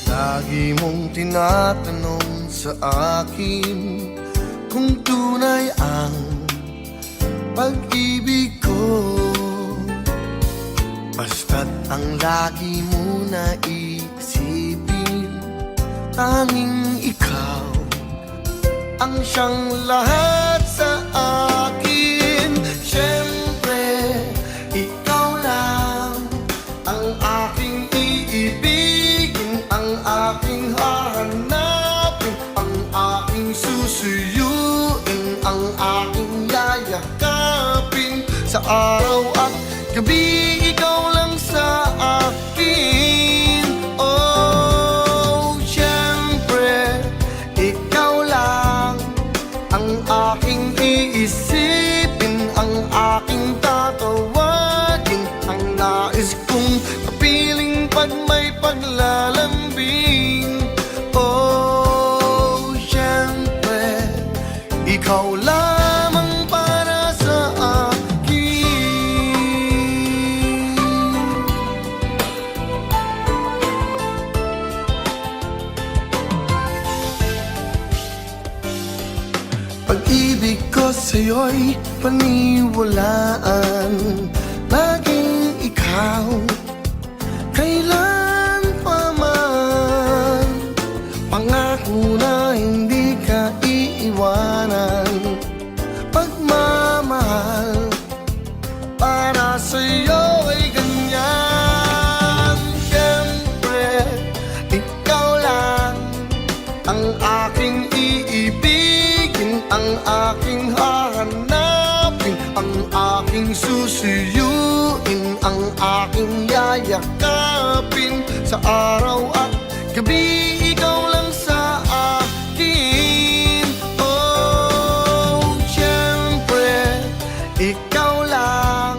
Lagi mong tinatanong sa akin kung tunay ang pag-ibig ko. Basta't ang lagi mo naisipin, tanging ikaw ang siyang lahat sa akin. Siyempre, ikaw lang ang aking iibigin, ang aking hahanapin, ang aking susuyuin, ang aking yayakapin. Sa araw at gabi, ikaw lang sa akin. Oh, siyempre, ikaw lang ang aking iisipin, ang aking tatawagin, ang nais kong kapiling pag may paglalambing. Oh, siyempre, ikaw lamang para sa akin. Pag-ibig ko sa'yo'y paniwalaan, laging ikaw, kailan pa man. Pangako na hindi ka iiwanan, pagmamahal para sa'yo ay ganyan. Siyempre, ikaw lang ang aking iibigin, ang aking hahanapin, ang aking susuyuin, ang aking yayakapin. Sa araw at gabi, ikaw lang sa akin. Oh, siyempre, ikaw lang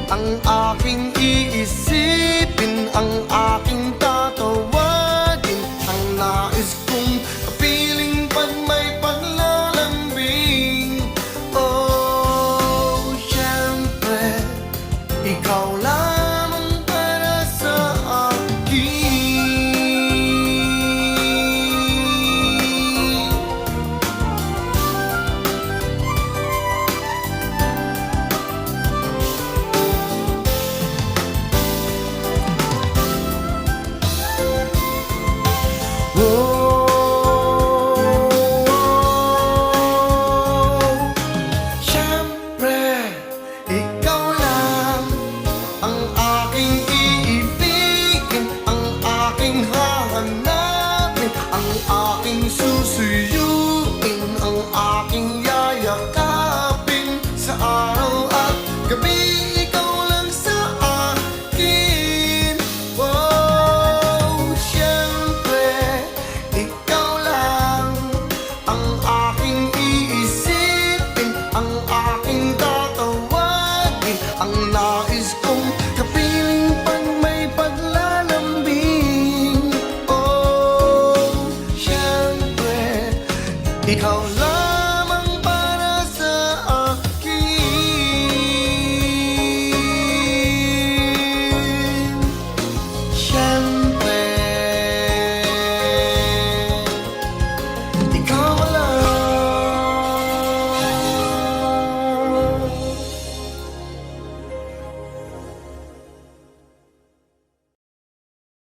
ang aking iisipin, ang aking tatawagin, ang nais kong kapiling pag may paglalambing. Oh, siyempre, ikaw lamang para sa akin. Siyempre, ikaw lang ang aking iibigin, ang aking hahanapin, ang aking susuyuin, ang aking yayakapin. Sa araw at gabi, ikaw lang sa akin. Oh, siyempre, ikaw lang ang aking iisipin, ang aking tatawagin, ang nais kong kapiling pag may paglalambing. Oh, siyempre, ikaw